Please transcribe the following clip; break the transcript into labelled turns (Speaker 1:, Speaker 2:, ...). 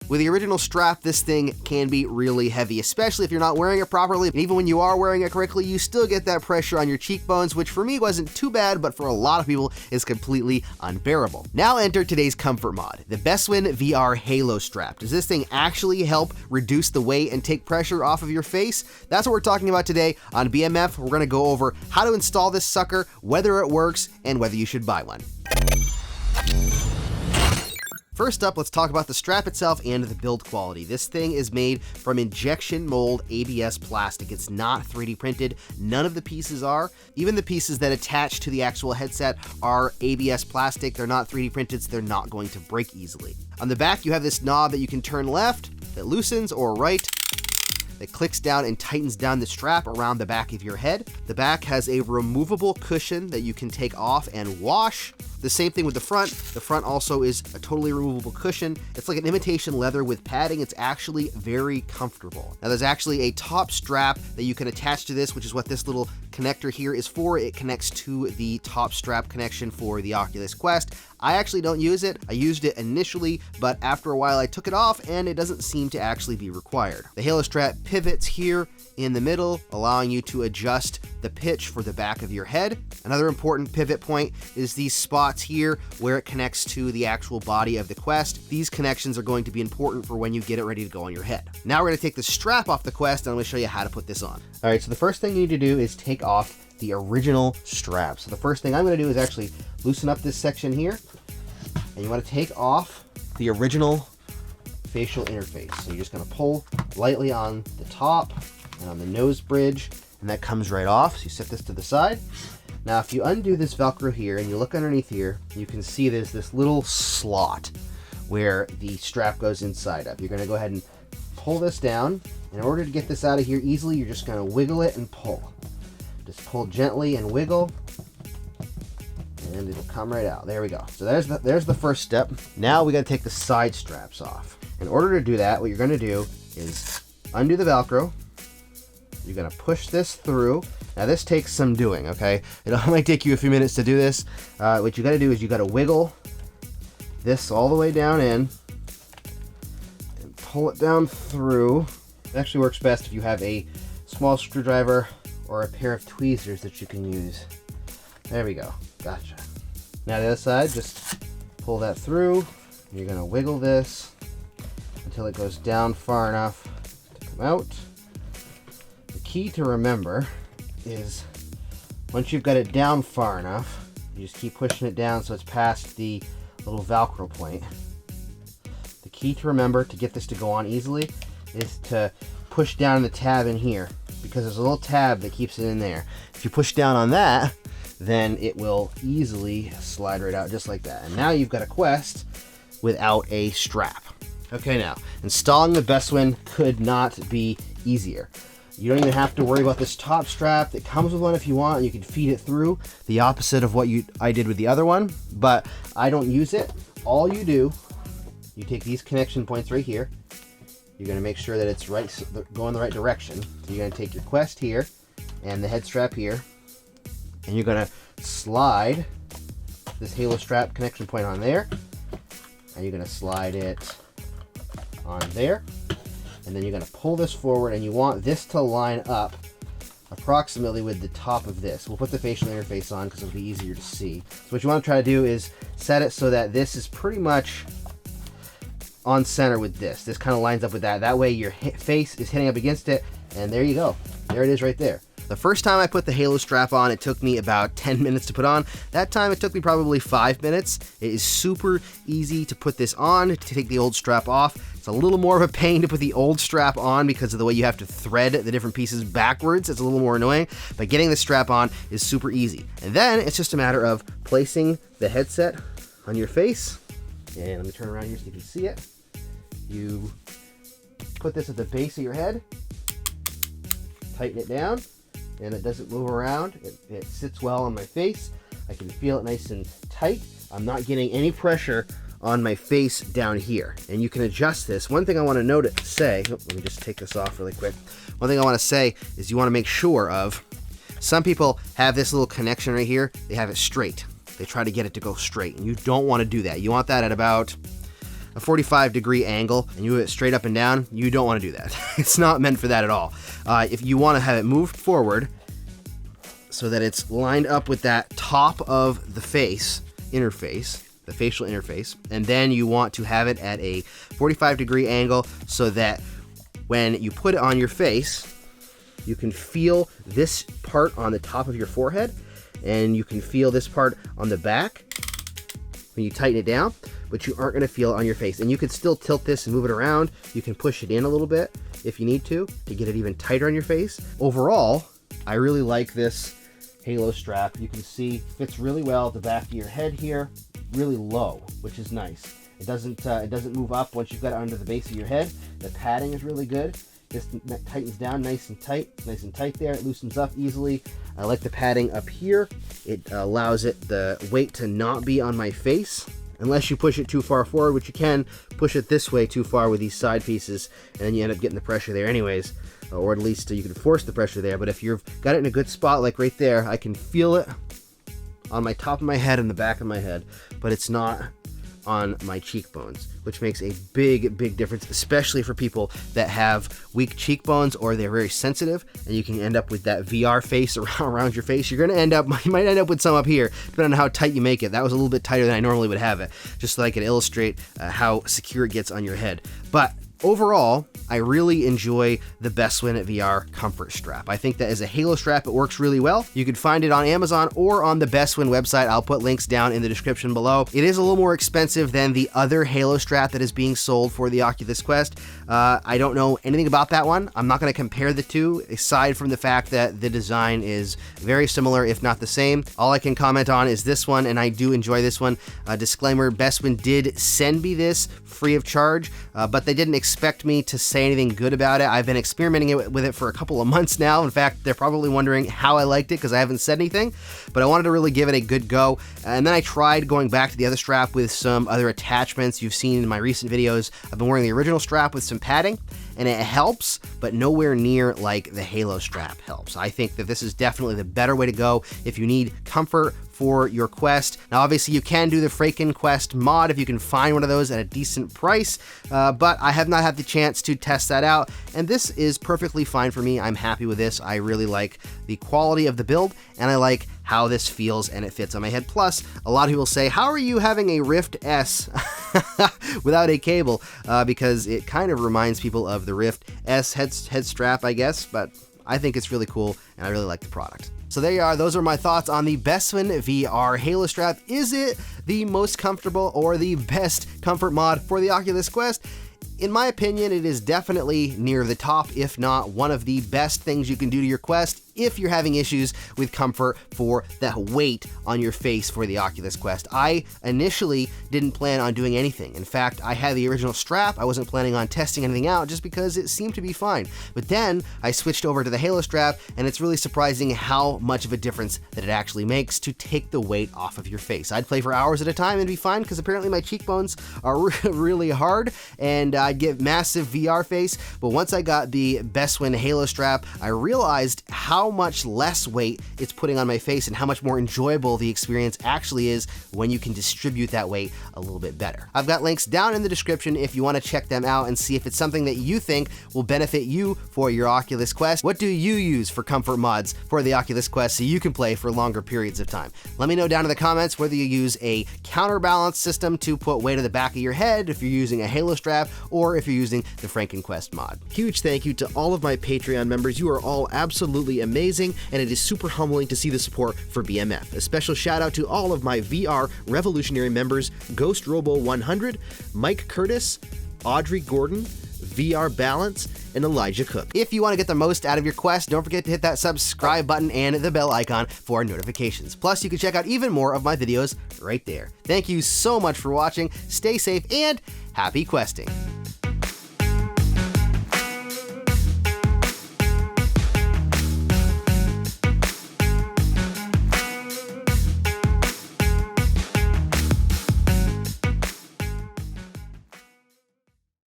Speaker 1: With the original strap, this thing can be really heavy, especially if you're not wearing it properly. And even when you are wearing it correctly, you still get that pressure on your cheekbones, which for me wasn't too bad, but for a lot of people is completely unbearable. Now enter today's comfort mod, the BewsinVR Halo Strap. Does this thing actually help reduce the weight and take pressure off of your face? That's what we're talking about today on BMF. We're going to go over how to install this sucker, whether it works, and whether you should buy one. First up, let's talk about the strap itself and the build quality. This thing is made from injection mold ABS plastic. It's not 3D printed. None of the pieces are. Even the pieces that attach to the actual headset are ABS plastic. They're not 3D printed, so they're not going to break easily. On the back, you have this knob that you can turn left, that loosens, or right, that clicks down and tightens down the strap around the back of your head. The back has a removable cushion that you can take off and wash. The same thing with the front. The front also is a totally removable cushion. It's like an imitation leather with padding. It's actually very comfortable. Now there's actually a top strap that you can attach to this, which is what this little connector here is for. It connects to the top strap connection for the Oculus Quest. I actually don't use it. I used it initially, but after a while I took it off and it doesn't seem to actually be required. The Halo Strap pivots here in the middle, allowing you to adjust the pitch for the back of your head. Another important pivot point is these spots here where it connects to the actual body of the Quest. These connections are going to be important for when you get it ready to go on your head. Now we're going to take the strap off the Quest and I'm going to show you how to put this on. All right, so the first thing you need to do is take off the original strap. So the first thing I'm going to do is actually loosen up this section here, and you want to take off the original facial interface. So you're just going to pull lightly on the top and on the nose bridge, and that comes right off. So you set this to the side. Now if you undo this Velcro here and you look underneath here, you can see there's this little slot where the strap goes inside of. You're going to go ahead and pull this down. In order to get this out of here easily, you're just going to wiggle it and pull. Just pull gently and wiggle, and it'll come right out. There we go. So there's the first step. Now we got to take the side straps off. In order to do that, what you're going to do is undo the Velcro. You're going to push this through. Now this takes some doing, okay? It might take you a few minutes to do this. What you got to do is you got to wiggle this all the way down in and pull it down through. It actually works best if you have a small screwdriver or a pair of tweezers that you can use. There we go. Gotcha. Now the other side, just pull that through. You're going to wiggle this until it goes down far enough to come out. The key to remember is once you've got it down far enough, you just keep pushing it down so it's past the little Velcro point. The key to remember to get this to go on easily is to push down the tab in here, because there's a little tab that keeps it in there. If you push down on that, then it will easily slide right out just like that. And now you've got a Quest without a strap. Okay, now installing the Bewsin could not be easier. You don't even have to worry about this top strap. It comes with one if you want, and you can feed it through, the opposite of what I did with the other one, but I don't use it. All you do, you take these connection points right here. You're going to make sure that it's going the right direction. So you're going to take your Quest here and the head strap here, and you're going to slide this Halo Strap connection point on there, and you're going to slide it on there, and then you're going to pull this forward, and you want this to line up approximately with the top of this. We'll put the facial interface on because it'll be easier to see. So what you want to try to do is set it so that this is pretty much on center with this. This kind of lines up with that. That way your face is hitting up against it, and there you go. There it is right there. The first time I put the Halo strap on, it took me about 10 minutes to put on. That time it took me probably 5 minutes. It is super easy to put this on, to take the old strap off. It's a little more of a pain to put the old strap on because of the way you have to thread the different pieces backwards. It's a little more annoying, but getting the strap on is super easy. And then it's just a matter of placing the headset on your face. And let me turn around here so you can see it. You put this at the base of your head, tighten it down, and it doesn't move around. It sits well on my face. I can feel it nice and tight. I'm not getting any pressure on my face down here, and you can adjust this. One thing I want to say, let me just take this off really quick. One thing I want to say is you want to make sure of, some people have this little connection right here, they have it straight. They try to get it to go straight, and you don't want to do that. You want that at about, a 45-degree angle and you move it straight up and down, you don't want to do that. It's not meant for that at all. If you want to have it moved forward so that it's lined up with that top of the face interface, the facial interface, and then you want to have it at a 45-degree angle so that when you put it on your face, you can feel this part on the top of your forehead, and you can feel this part on the back when you tighten it down, but you aren't going to feel it on your face. And you can still tilt this and move it around. You can push it in a little bit if you need to get it even tighter on your face. Overall, I really like this Halo strap. You can see fits really well at the back of your head here, really low, which is nice. It doesn't move up once you've got it under the base of your head. The padding is really good. This tightens down nice and tight there. It loosens up easily. I like the padding up here. It allows the weight to not be on my face unless you push it too far forward, which you can push it this way too far with these side pieces, and then you end up getting the pressure there anyways, or at least you can force the pressure there. But if you've got it in a good spot, like right there, I can feel it on my top of my head and the back of my head, but it's not on my cheekbones, which makes a big difference, especially for people that have weak cheekbones or they're very sensitive, and you can end up with that VR face around your face. You might end up with some up here, depending on how tight you make it. That was a little bit tighter than I normally would have it, just so I could illustrate how secure it gets on your head. But overall, I really enjoy the BewsinVR Comfort Strap. I think that as a Halo strap, it works really well. You can find it on Amazon or on the Bestwin website. I'll put links down in the description below. It is a little more expensive than the other Halo strap that is being sold for the Oculus Quest. I don't know anything about that one. I'm not going to compare the two, aside from the fact that the design is very similar, if not the same. All I can comment on is this one, and I do enjoy this one. Disclaimer, Bestwin did send me this free of charge, but they didn't expect me to say anything good about it. I've been experimenting with it for a couple of months now. In fact, they're probably wondering how I liked it because I haven't said anything, but I wanted to really give it a good go. And then I tried going back to the other strap with some other attachments you've seen in my recent videos. I've been wearing the original strap with some padding, and it helps, but nowhere near like the Halo strap helps. I think that this is definitely the better way to go if you need comfort for your Quest. Now, obviously, you can do the Franken Quest mod if you can find one of those at a decent price, but I have not had the chance to test that out, and this is perfectly fine for me. I'm happy with this. I really like the quality of the build, and I like how this feels and it fits on my head. Plus, a lot of people say, how are you having a Rift S without a cable? Because it kind of reminds people of the Rift S head strap, I guess, but I think it's really cool, and I really like the product. So there you are. Those are my thoughts on the BewsinVR Halo Strap. Is it the most comfortable or the best comfort mod for the Oculus Quest? In my opinion, it is definitely near the top, if not one of the best things you can do to your Quest if you're having issues with comfort for the weight on your face for the Oculus Quest. I initially didn't plan on doing anything. In fact, I had the original strap. I wasn't planning on testing anything out just because it seemed to be fine. But then I switched over to the Halo strap, and it's really surprising how much of a difference that it actually makes to take the weight off of your face. I'd play for hours at a time and be fine because apparently my cheekbones are really hard, and I'd get massive VR face. But once I got the Bestwin Halo strap, I realized how much less weight it's putting on my face and how much more enjoyable the experience actually is when you can distribute that weight a little bit better. I've got links down in the description if you want to check them out and see if it's something that you think will benefit you for your Oculus Quest. What do you use for comfort mods for the Oculus Quest so you can play for longer periods of time? Let me know down in the comments whether you use a counterbalance system to put weight at the back of your head, if you're using a Halo strap, or if you're using the Franken Quest mod. Huge thank you to all of my Patreon members. You are all absolutely amazing, and it is super humbling to see the support for BMF. A special shout out to all of my VR Revolutionary members: Ghost Robo 100, Mike Curtis, Audrey Gordon, VR Balance, and Elijah Cook. If you want to get the most out of your Quest, don't forget to hit that subscribe button and the bell icon for notifications. Plus, you can check out even more of my videos right there. Thank you so much for watching. Stay safe and happy questing.